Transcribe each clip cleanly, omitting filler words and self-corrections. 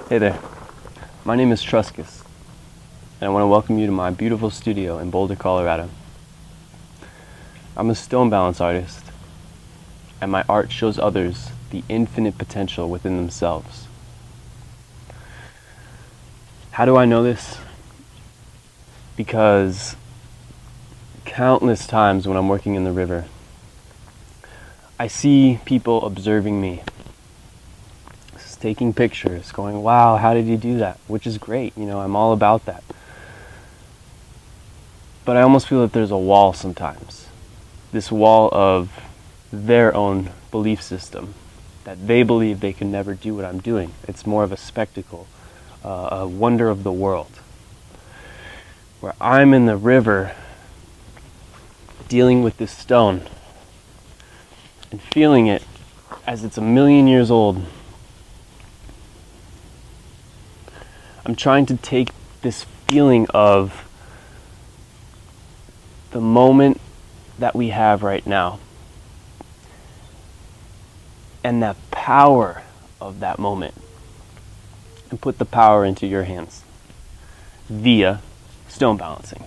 Hey there, my name is Ruskus, and I want to welcome you to my beautiful studio in Boulder, Colorado. I'm a stone balance artist, and my art shows others the infinite potential within themselves. How do I know this? Because countless times when I'm working in the river, I see people observing me, taking pictures, going, wow, how did you do that? Which is great, I'm all about that. But I almost feel that there's a wall sometimes. This wall of their own belief system, that they believe they can never do what I'm doing. It's more of a spectacle, a wonder of the world. Where I'm in the river dealing with this stone and feeling it as it's 1,000,000 years old. I'm trying to take this feeling of the moment that we have right now and the power of that moment and put the power into your hands via stone balancing.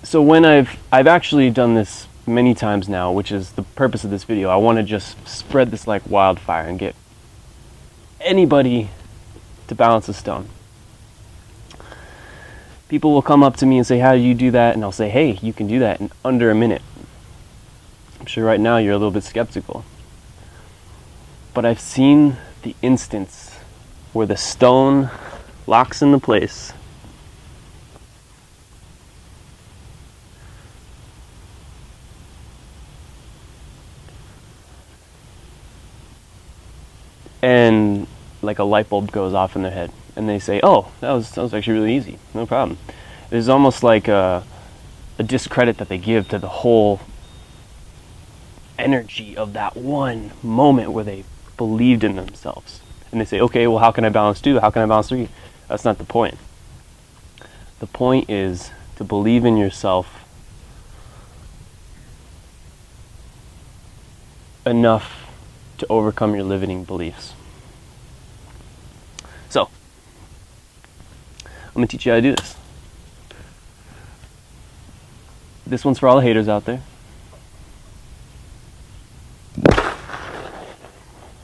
So when I've actually done this many times now, which is the purpose of this video. I want to just spread this like wildfire and get anybody to balance a stone. People will come up to me and say, how do you do that? And I'll say, hey, you can do that in under a minute. I'm sure right now you're a little bit skeptical. But I've seen the instance where the stone locks into place and like a light bulb goes off in their head and they say, oh, that was actually really easy, no problem. There's almost like a discredit that they give to the whole energy of that one moment where they believed in themselves. And they say, okay, well, how can I balance 2? How can I balance 3? That's not the point. The point is to believe in yourself enough to overcome your limiting beliefs. So, I'm going to teach you how to do this. This one's for all the haters out there.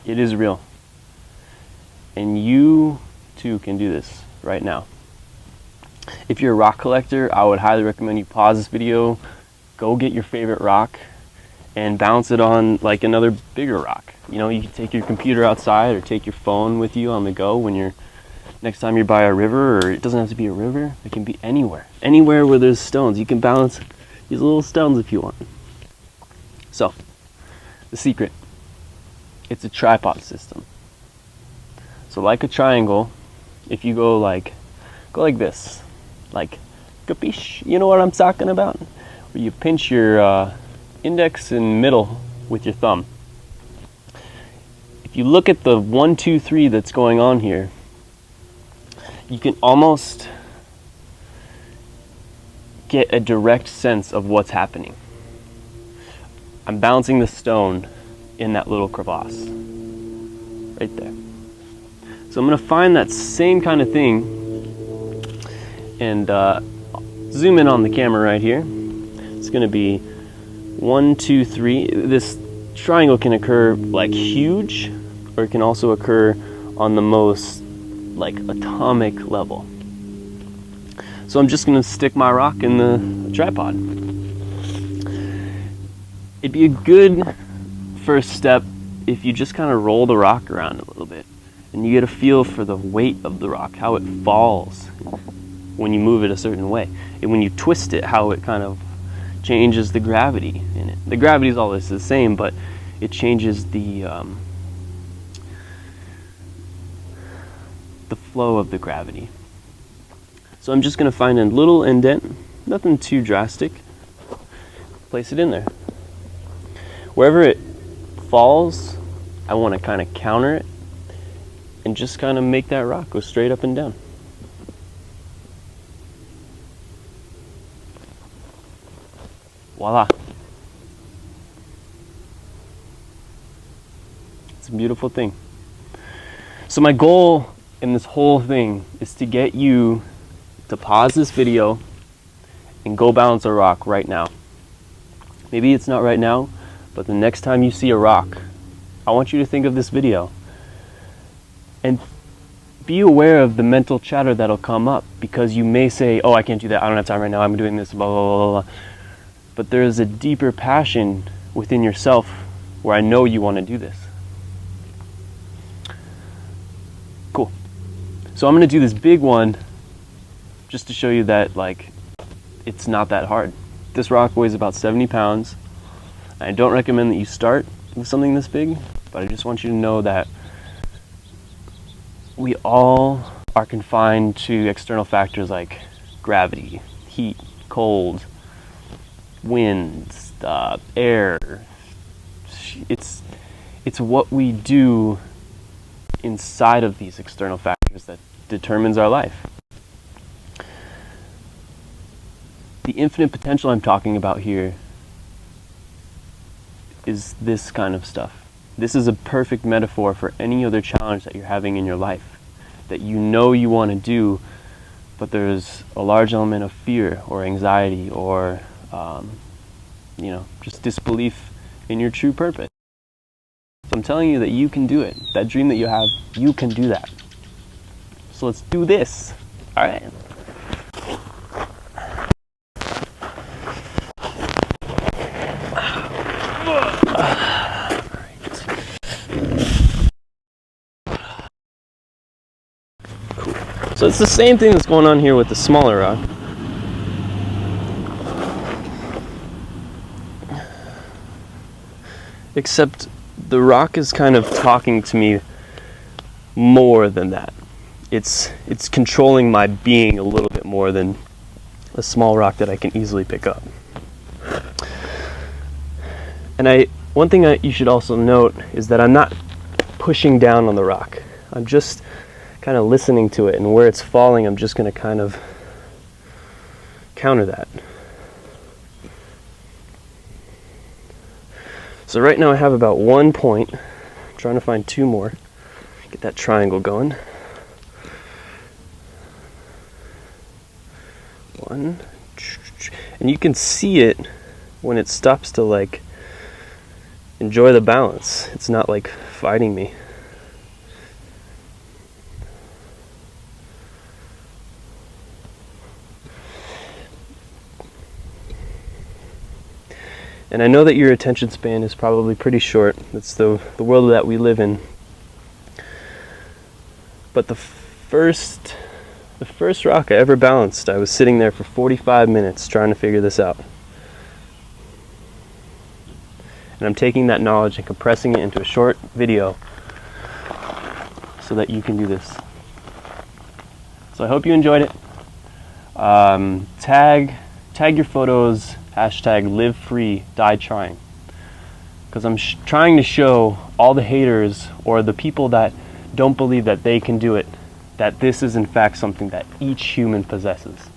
It is real. And you too can do this right now. If you're a rock collector, I would highly recommend you pause this video, go get your favorite rock, and bounce it on like another bigger rock. You can take your computer outside or take your phone with you on the go when next time you're by a river, or it doesn't have to be a river, it can be anywhere. Anywhere where there's stones, you can balance these little stones if you want. So, the secret, it's a tripod system. So like a triangle, if you go like this, like capiche, you know what I'm talking about? Where you pinch your index and middle with your thumb. If you look at the 1, 2, 3 that's going on here, you can almost get a direct sense of what's happening. I'm balancing the stone in that little crevasse right there. So I'm going to find that same kind of thing and zoom in on the camera right here. It's going to be 1, 2, 3. This triangle can occur like huge, or it can also occur on the most like atomic level. So I'm just going to stick my rock in the tripod. It'd be a good first step if you just kind of roll the rock around a little bit and you get a feel for the weight of the rock, how it falls when you move it a certain way, and when you twist it, how it kind of changes the gravity in it. The gravity is always the same, but it changes the flow of the gravity. So I'm just going to find a little indent, nothing too drastic, place it in there. Wherever it falls, I want to kind of counter it and just kind of make that rock go straight up and down. Voila. It's a beautiful thing. So my goal in this whole thing is to get you to pause this video and go balance a rock right now. Maybe it's not right now, but the next time you see a rock, I want you to think of this video and be aware of the mental chatter that'll come up, because you may say, oh, I can't do that, I don't have time right now, I'm doing this, blah, blah, blah, blah. But there is a deeper passion within yourself where I know you want to do this. Cool. So I'm going to do this big one just to show you that, like, it's not that hard. This rock weighs about 70 pounds. I don't recommend that you start with something this big, but I just want you to know that we all are confined to external factors like gravity, heat, cold, winds, air. It's what we do inside of these external factors that determines our life. The infinite potential I'm talking about here is this kind of stuff. This is a perfect metaphor for any other challenge that you're having in your life, that you know you want to do, but there's a large element of fear or anxiety or just disbelief in your true purpose. So I'm telling you that you can do it. That dream that you have, you can do that. So let's do this. All right. So it's the same thing that's going on here with the smaller rock. Except the rock is kind of talking to me more than that. It's controlling my being a little bit more than a small rock that I can easily pick up. And one thing you should also note is that I'm not pushing down on the rock. I'm just kind of listening to it, and where it's falling, I'm just going to kind of counter that. So right now I have about 1 point. I'm trying to find 2 more. Get that triangle going. 1. And you can see it when it stops to, like, enjoy the balance. It's not like fighting me. And I know that your attention span is probably pretty short. It's the world that we live in. But the first rock I ever balanced, I was sitting there for 45 minutes trying to figure this out. And I'm taking that knowledge and compressing it into a short video so that you can do this. So I hope you enjoyed it. Tag your photos, #live free, die trying. Because I'm trying to show all the haters or the people that don't believe that they can do it, that this is in fact something that each human possesses.